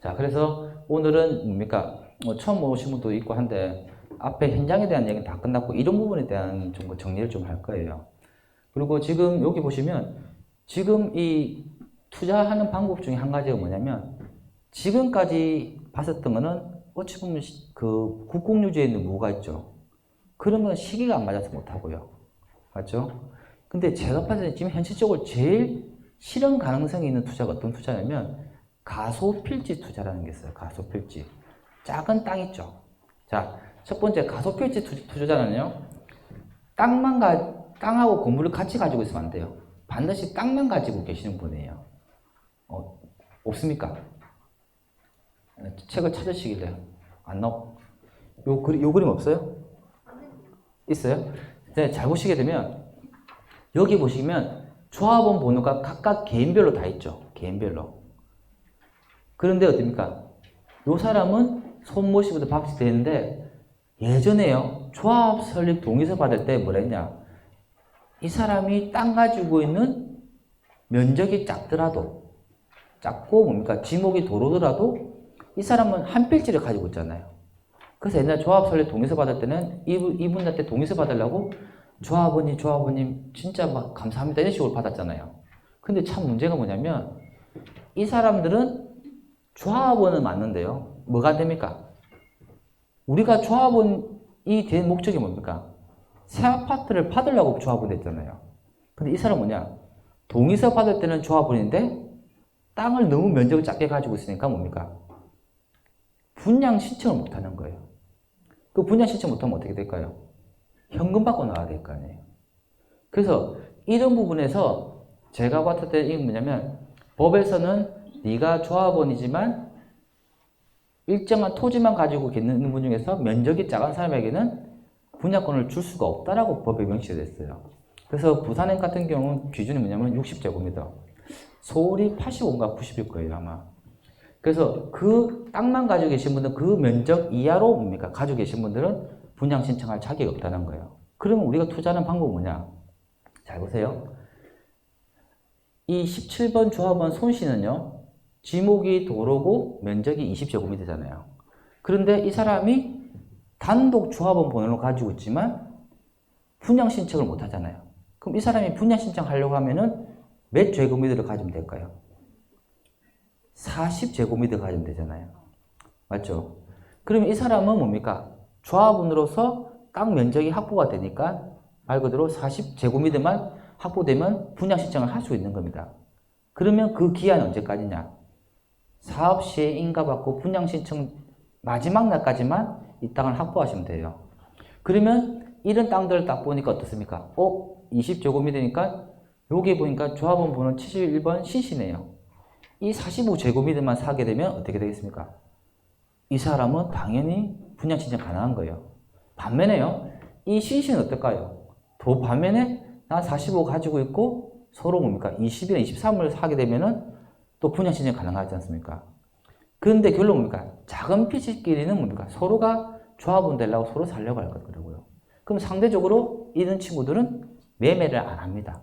자, 그래서 오늘은 뭡니까? 처음 오신 분도 있고 한데 앞에 현장에 대한 얘기는 다 끝났고 이런 부분에 대한 좀 정리를 좀 할 거예요. 그리고 지금 여기 보시면 지금 이 투자하는 방법 중에 한 가지가 뭐냐면 지금까지 봤었던 거는 어찌 보면 그 국공유지에 있는 무가 있죠. 그러면 시기가 안 맞아서 못하고요. 맞죠? 근데 제가 봤을 때 지금 현실적으로 제일 실현 가능성이 있는 투자가 어떤 투자냐면 가소필지 투자라는 게 있어요. 가소필지. 작은 땅 있죠. 자, 첫 번째 가소필지 투자자는요. 땅하고 건물을 같이 가지고 있으면 안 돼요. 반드시 땅만 가지고 계시는 분이에요. 없습니까? 책을 찾으시길래 안 나오. 요 그림 없어요? 있어요? 네, 잘 보시게 되면 여기 보시면 조합원 번호가 각각 개인별로 다 있죠. 개인별로. 그런데 어떻습니까? 요 사람은 손모시부터 박씨 되는데 예전에요. 조합 설립 동의서 받을 때 뭐라 했냐? 이 사람이 땅 가지고 있는 면적이 작고 뭡니까? 지목이 도로더라도 이 사람은 한 필지를 가지고 있잖아요. 그래서 옛날 조합 설립 동의서 받을 때는 이분한테 동의서 받으려고 조합원님 진짜 막 감사합니다 이런 식으로 받았잖아요. 근데 참 문제가 뭐냐면 이 사람들은 조합원은 맞는데요. 뭐가 됩니까? 우리가 조합원이 된 목적이 뭡니까? 새 아파트를 받으려고 조합원 됐잖아요. 근데 이 사람은 뭐냐? 동의서 받을 때는 조합원인데 땅을 너무 면적을 작게 가지고 있으니까 뭡니까? 분양 신청을 못하는 거예요. 그 분양 신청 못하면 어떻게 될까요? 현금 받고 나와야 될 거 아니에요. 그래서 이런 부분에서 제가 봤을 때 이게 뭐냐면 법에서는 네가 조합원이지만 일정한 토지만 가지고 있는 분 중에서 면적이 작은 사람에게는 분양권을 줄 수가 없다라고 법에 명시가 됐어요. 그래서 부산행 같은 경우는 기준이 뭐냐면 60제곱미터. 서울이 85인가 90일 거예요 아마. 그래서 그 땅만 가지고 계신 분들 그 면적 이하로 뭡니까? 가지고 계신 분들은 분양 신청할 자격이 없다는 거예요. 그러면 우리가 투자하는 방법은 뭐냐? 잘 보세요. 이 17번 조합원 손씨는요. 지목이 도로고 면적이 20제곱미터잖아요. 그런데 이 사람이 단독 조합원 번호를 가지고 있지만 분양 신청을 못 하잖아요. 그럼 이 사람이 분양 신청하려고 하면은 몇 제곱미터를 가지면 될까요? 40제곱미터 가지면 되잖아요. 맞죠? 그러면 이 사람은 뭡니까? 조합원으로서 땅 면적이 확보가 되니까 말 그대로 40제곱미터만 확보되면 분양 신청을 할 수 있는 겁니다. 그러면 그 기한은 언제까지냐? 사업 시에 인가받고 분양 신청 마지막 날까지만 이 땅을 확보하시면 돼요. 그러면 이런 땅들을 딱 보니까 어떻습니까? 20제곱미터니까 여기 보니까 조합원 번호 71번 CC네요. 이 45제곱미터만 사게 되면 어떻게 되겠습니까? 이 사람은 당연히 분양 신청 가능한 거예요. 반면에요. 이 CC는 어떨까요? 반면에 나 45 가지고 있고 서로 뭡니까? 20이나 23을 사게 되면은 또 분양 신청 가능하지 않습니까? 그런데 결론 뭡니까? 작은 피치끼리는 뭡니까? 서로가 조합원 되려고 서로 살려고 할 거더라고요. 그럼 상대적으로 이런 친구들은 매매를 안 합니다.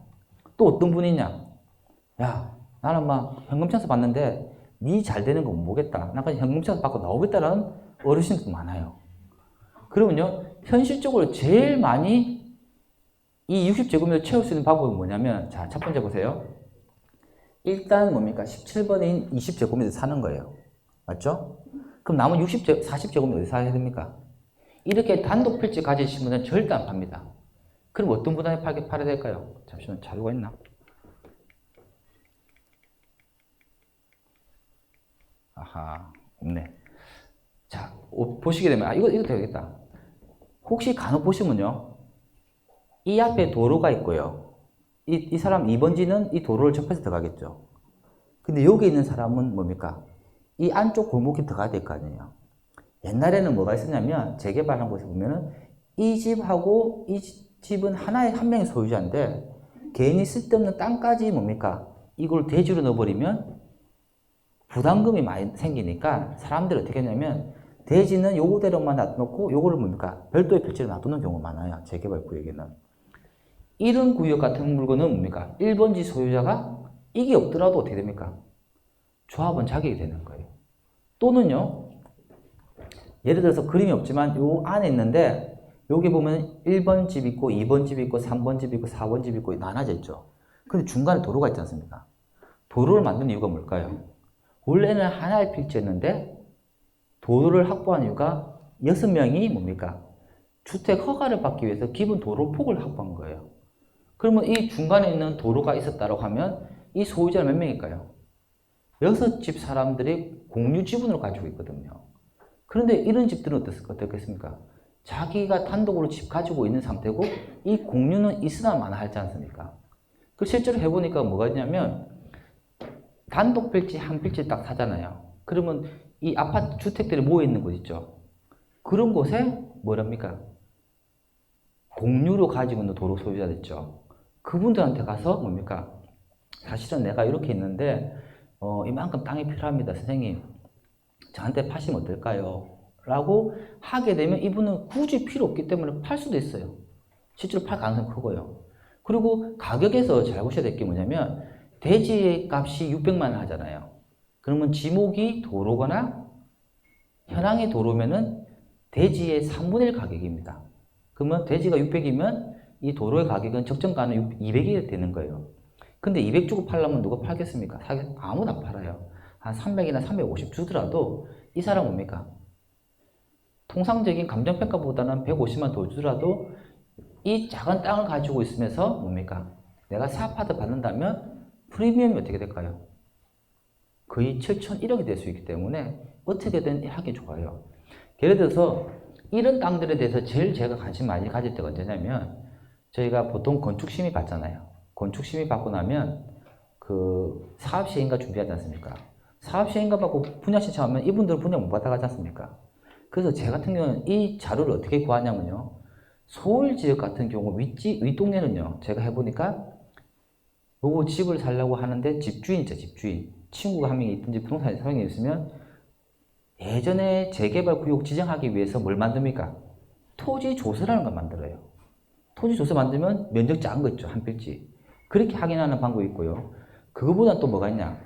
또 어떤 분이냐? 야, 나는 막 현금 찬스 받는데 니 잘 되는 거 못 보겠다. 나 그냥 현금 찬스 받고 나오겠다라는 어르신도 많아요. 그러면요, 현실적으로 제일 많이 이 60제곱미터 채울 수 있는 방법은 뭐냐면, 자, 첫 번째 보세요. 일단 뭡니까? 17번인 20제곱미터 사는 거예요. 맞죠? 그럼 남은 40제곱미터 어디 사야 됩니까? 이렇게 단독 필지 가지신 분은 절대 안 팝니다. 그럼 어떤 분한테 팔아야 될까요? 잠시만, 자료가 있나? 아하, 없네. 자, 보시게 되면, 이거 되겠다. 혹시 간혹 보시면요, 이 앞에 도로가 있고요. 이 사람 2번지는 이 도로를 접해서 들어가겠죠. 근데 여기 있는 사람은 뭡니까? 이 안쪽 골목에 들어가야 될 거 아니에요. 옛날에는 뭐가 있었냐면, 재개발한 곳에 보면은 이 집하고 이 집은 한 명의 소유자인데, 괜히 쓸데없는 땅까지 뭡니까? 이걸 대지로 넣어버리면 부담금이 많이 생기니까 사람들이 어떻게 하냐면, 대지는 요거대로만 놔두고 요거를 뭡니까? 별도의 필지로 놔두는 경우가 많아요. 재개발 구역에는. 이런 구역 같은 물건은 뭡니까? 1번지 소유자가 이게 없더라도 어떻게 됩니까? 조합원 자격이 되는 거예요. 또는요, 예를 들어서 그림이 없지만 요 안에 있는데 여기 보면 1번 집 있고 2번 집 있고 3번 집 있고 4번 집 있고 나눠져 있죠. 근데 중간에 도로가 있지 않습니까? 도로를 만든 이유가 뭘까요? 원래는 하나의 필지였는데 도로를 확보한 이유가 6명이 뭡니까? 주택 허가를 받기 위해서 기본 도로 폭을 확보한 거예요. 그러면 이 중간에 있는 도로가 있었다고 하면 이 소유자는 몇 명일까요? 6집 사람들이 공유 지분을 가지고 있거든요. 그런데 이런 집들은 어떻겠습니까? 자기가 단독으로 집 가지고 있는 상태고 이 공유는 있으나 마나 하지 않습니까? 그 실제로 해보니까 뭐가 있냐면 단독 필지 한 필지 딱 사잖아요. 그러면 이 아파트 주택들이 모여 있는 곳 있죠. 그런 곳에 뭐랍니까? 공유로 가지고 있는 도로 소유자들 있죠. 그분들한테 가서 뭡니까? 사실은 내가 이렇게 있는데 이만큼 땅이 필요합니다. 선생님 저한테 파시면 어떨까요? 라고 하게 되면 이분은 굳이 필요 없기 때문에 팔 수도 있어요. 실제로 팔 가능성이 크고요. 그리고 가격에서 잘 보셔야 될 게 뭐냐면 대지 값이 600만 원 하잖아요. 그러면 지목이 도로거나 현황이 도로면은 대지의 3분의 1 가격입니다. 그러면 대지가 600이면 이 도로의 가격은 적정가는 200이 되는 거예요. 근데 200 주고 팔려면 누가 팔겠습니까? 아무도 안 팔아요. 한 300이나 350 주더라도 이 사람 뭡니까? 통상적인 감정평가보다는 150만 더 주더라도 이 작은 땅을 가지고 있으면서 뭡니까? 내가 사업하다 받는다면 프리미엄이 어떻게 될까요? 거의 7천 1억이 될 수 있기 때문에 어떻게든 하기 좋아요. 예를 들어서 이런 땅들에 대해서 제일 제가 관심 많이 가질 때가 언제냐면 저희가 보통 건축심의 받잖아요. 건축심의 받고 나면 그 사업시행가 준비하지 않습니까? 사업시행가 받고 분양 신청하면 이분들은 분양 못 받아가지 않습니까? 그래서 제 같은 경우는 이 자료를 어떻게 구하냐면요. 서울 지역 같은 경우 윗동네는요. 제가 해보니까 요거 집을 살려고 하는데 집주인 있죠. 집주인. 친구가 한 명이 있든지 부동산 사용이 있으면 예전에 재개발 구역 지정하기 위해서 뭘 만듭니까? 토지 조서라는 걸 만들어요. 토지 조서 만들면 면적 작은 거 있죠. 한 필지. 그렇게 확인하는 방법이 있고요. 그거보다 또 뭐가 있냐?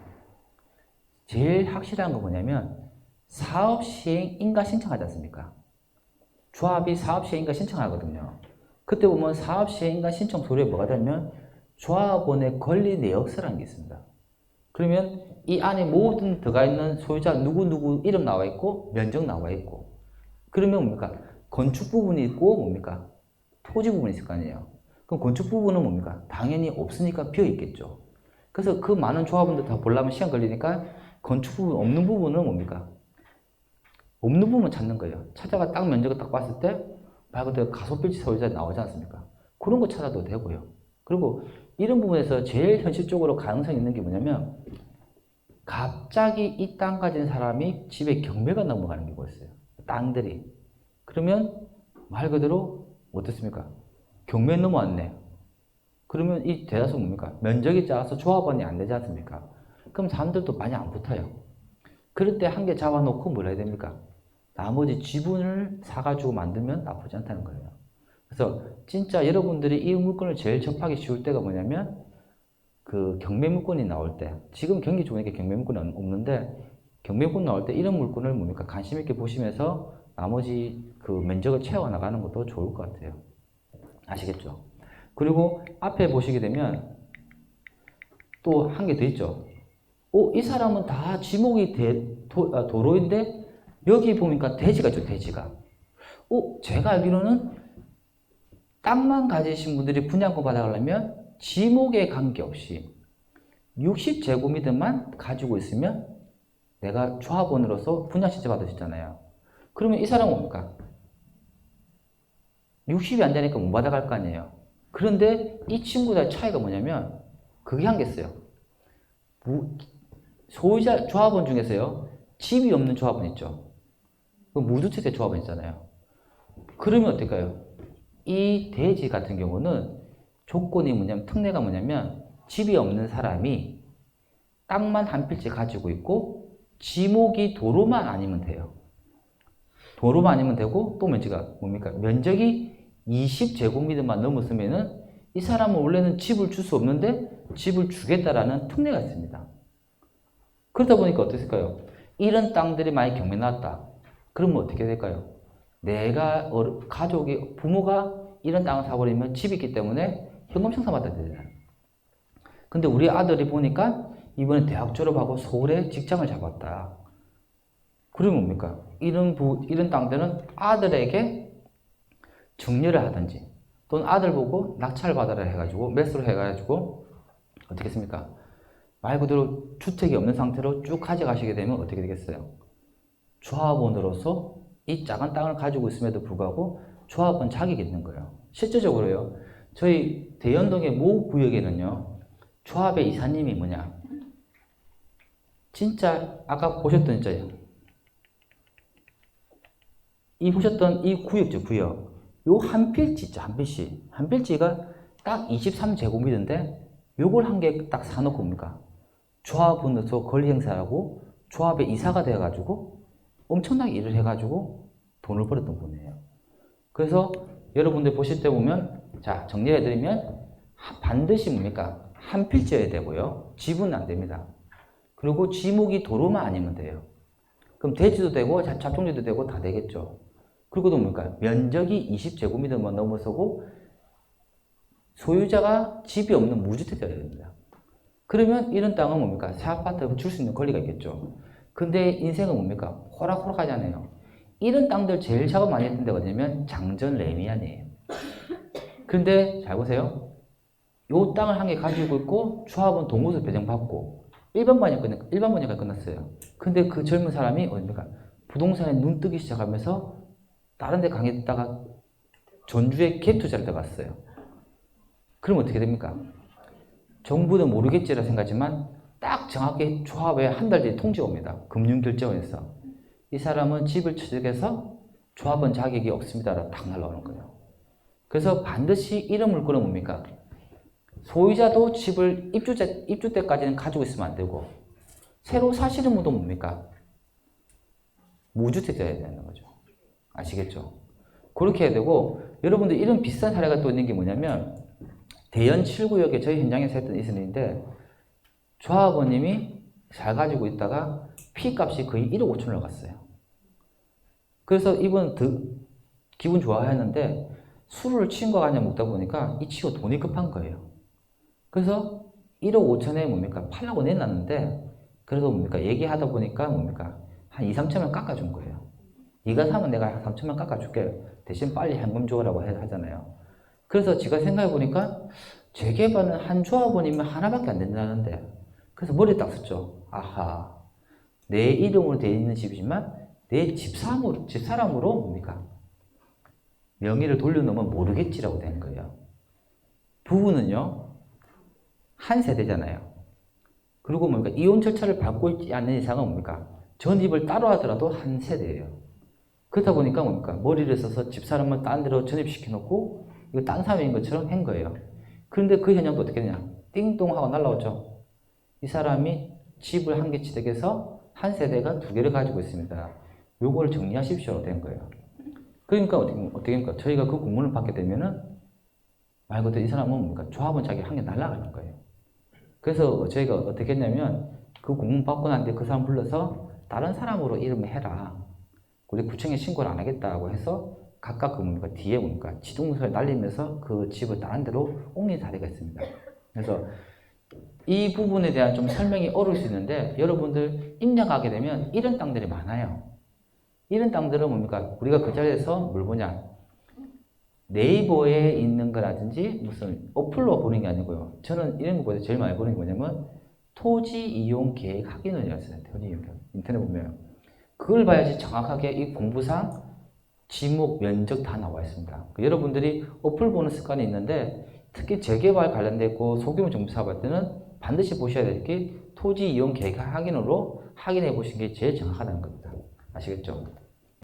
제일 확실한 건 뭐냐면 사업 시행 인가 신청하지 않습니까? 조합이 사업 시행 인가 신청하거든요. 그때 보면 사업 시행 인가 신청 서류에 뭐가 되면 조합원의 권리 내역서라는 게 있습니다. 그러면 이 안에 모든 들어가 있는 소유자 누구누구 이름 나와 있고 면적 나와 있고 그러면 뭡니까? 건축 부분이 있고 뭡니까? 토지 부분이 있을 거 아니에요. 그럼 건축 부분은 뭡니까? 당연히 없으니까 비어 있겠죠. 그래서 그 많은 조합원들 다 보려면 시간 걸리니까 건축 부분 없는 부분은 뭡니까? 없는 부분 찾는 거예요. 찾아가 딱 면적을 딱 봤을 때 말 그대로 가소필지 소유자 나오지 않습니까? 그런 거 찾아도 되고요. 그리고 이런 부분에서 제일 현실적으로 가능성이 있는 게 뭐냐면 갑자기 이 땅 가진 사람이 집에 경매가 넘어가는 경우가 있어요. 땅들이. 그러면 말 그대로 어떻습니까? 경매 넘어왔네. 그러면 이 대다수 뭡니까? 면적이 작아서 조합원이 안 되지 않습니까? 그럼 사람들도 많이 안 붙어요. 그럴 때 한 개 잡아놓고 뭘 해야 됩니까? 나머지 지분을 사가지고 만들면 나쁘지 않다는 거예요. 그래서 진짜 여러분들이 이 물건을 제일 접하기 쉬울 때가 뭐냐면 그 경매 물건이 나올 때 지금 경기 좋으니까 경매 물건이 없는데 경매 물건 나올 때 이런 물건을 뭡니까? 관심 있게 보시면서 나머지 그 면적을 채워 나가는 것도 좋을 것 같아요. 아시겠죠? 그리고 앞에 보시게 되면 또 한 개 더 있죠. 이 사람은 다 지목이 도로인데 여기 보니까 대지가 있죠, 대지가. 제가 알기로는 땅만 가지신 분들이 분양권 받아가려면 지목에 관계없이 60제곱미터만 가지고 있으면 내가 조합원으로서 분양 신청 받을 수 있잖아요. 그러면 이 사람은 뭡니까? 60이 안 되니까 못 받아갈 거 아니에요. 그런데 이 친구들의 차이가 뭐냐면 그게 한 게 있어요. 소유자 조합원 중에서요. 집이 없는 조합원 있죠. 그 무주택자 조합원 있잖아요. 그러면 어떨까요? 이 대지 같은 경우는 조건이 뭐냐면 특례가 뭐냐면 집이 없는 사람이 땅만 한 필지 가지고 있고 지목이 도로만 아니면 돼요. 도로만 아니면 되고 또 면적이 뭡니까? 면적이 20제곱미터만 넘었으면은 이 사람은 원래는 집을 줄 수 없는데 집을 주겠다라는 특례가 있습니다. 그러다 보니까 어땠을까요? 이런 땅들이 많이 경매 나왔다. 그러면 어떻게 될까요? 내가 가족이 부모가 이런 땅을 사버리면 집이 있기 때문에 현금 청산받아야 되잖아요. 근데 우리 아들이 보니까 이번에 대학 졸업하고 서울에 직장을 잡았다. 그러면 뭡니까? 이런 땅들은 아들에게 증여를 하든지 또는 아들 보고 낙찰 받아라 해가지고 매수를 해가지고 어떻게 했습니까? 말 그대로 주택이 없는 상태로 쭉 가져가시게 되면 어떻게 되겠어요? 조합원으로서 이 작은 땅을 가지고 있음에도 불구하고 조합원 자격이 있는 거예요. 실질적으로요. 저희 대연동의 모 구역에는요. 조합의 이사님이 뭐냐? 진짜 아까 보셨던 이 보셨던 이 구역죠, 구역. 요 한 필지 있죠, 한 필지. 한 필지가 딱 23제곱미터인데 요걸 한 개 딱 사놓고 뭡니까? 조합원으로서 권리 행사하고 조합의 이사가 되어가지고 엄청나게 일을 해가지고 돈을 벌었던 분이에요. 그래서 여러분들 보실 때 보면 자 정리해드리면 반드시 뭡니까? 한 필지여야 되고요. 집은 안 됩니다. 그리고 지목이 도로만 아니면 돼요. 그럼 대지도 되고 자총지도 되고 다 되겠죠. 그리고 또 뭡니까? 면적이 20제곱미터만 넘어서고 소유자가 집이 없는 무주택자여야 됩니다. 그러면 이런 땅은 뭡니까? 새 아파트 줄 수 있는 권리가 있겠죠. 근데 인생은 뭡니까? 호락호락하잖아요. 이런 땅들 제일 작업 많이 했던 데가 어디냐면 장전 레미안이에요. 근데 잘 보세요. 요 땅을 한 개 가지고 있고 조합은 동호수 배정받고 일반 분양가 끝났어요. 근데 그 젊은 사람이 어딥니까? 부동산에 눈 뜨기 시작하면서 다른 데 강의했다가 전주에 갭 투자를 들어갔어요. 그럼 어떻게 됩니까? 정부는 모르겠지라 생각하지만 딱 정확히 조합에 한 달 뒤에 통지가 옵니다. 금융결제원에서. 이 사람은 집을 취득해서 조합원 자격이 없습니다라고 딱 날라오는 거예요. 그래서 반드시 이런 물건은 뭡니까? 소유자도 집을 입주 때까지는 가지고 있으면 안 되고 새로 사시는 분도 뭡니까? 무주택자여야 되는 거죠. 아시겠죠? 그렇게 해야 되고 여러분들 이런 비슷한 사례가 또 있는 게 뭐냐면 대연 7구역에 저희 현장에서 했던 있었는데 조합원님이 잘 가지고 있다가 피값이 거의 1억 5천을 갔어요. 그래서 이분 기분 좋아했는데 술을 친구가 그냥 먹다 보니까 이 친구가 돈이 급한 거예요. 그래서 1억 5천에 뭡니까? 팔라고 내놨는데 그래도 뭡니까? 얘기하다 보니까 뭡니까? 한 2, 3천만 깎아준 거예요. 네가 사면 내가 한 3천만 깎아줄게. 대신 빨리 현금 줘라고 하잖아요. 그래서 제가 생각해 보니까 재개발은 한 조합원이면 하나밖에 안 된다는데 그래서 머리에 딱 썼죠. 아하, 내 이름으로 되어 있는 집이지만 내 집사람으로 뭡니까? 명의를 돌려놓으면 모르겠지라고 된 거예요. 부부는요 한 세대잖아요. 그리고 뭡니까? 이혼 절차를 밟고 있지 않는 이상은 뭡니까? 전입을 따로 하더라도 한 세대예요. 그러다 보니까 뭡니까? 머리를 써서 집사람을 딴 데로 전입시켜 놓고 이거 딴 사람인 것처럼 한 거예요. 그런데 그 현장도 어떻게 되냐? 띵동 하고 날라오죠. 이 사람이 집을 한 개 취득해서 한 세대가 두 개를 가지고 있습니다. 요걸 정리하십시오 된 거예요. 그러니까 어떻게 합니까? 저희가 그 공문을 받게 되면은 말 그대로 이 사람은 뭡니까? 조합원 자기 한 개 날라가는 거예요. 그래서 저희가 어떻게 했냐면 그 공문 받고 난 뒤에 그 사람 불러서 다른 사람으로 이름을 해라. 우리 구청에 신고를 안 하겠다고 해서 각각 그 뭡니까? 뒤에 뭡니까? 지동서를 날리면서 그 집을 다른 데로 옮긴 사례가 있습니다. 그래서 이 부분에 대한 좀 설명이 어려울 수 있는데 여러분들 입력하게 되면 이런 땅들이 많아요. 이런 땅들은 뭡니까? 우리가 그 자리에서 뭘 보냐? 네이버에 있는 거라든지 무슨 어플로 보는 게 아니고요. 저는 이런 거보다 제일 많이 보는 게 뭐냐면 토지 이용 계획 확인원이었어요. 토지 이용 계획. 인터넷 보면 그걸 봐야지 정확하게 이 공부상 지목, 면적 다 나와 있습니다. 여러분들이 어플 보는 습관이 있는데 특히 재개발 관련되고 소규모 정부 사업할 때는 반드시 보셔야 될 게 토지 이용 계획 확인으로 확인해 보시는 게 제일 정확하다는 겁니다. 아시겠죠?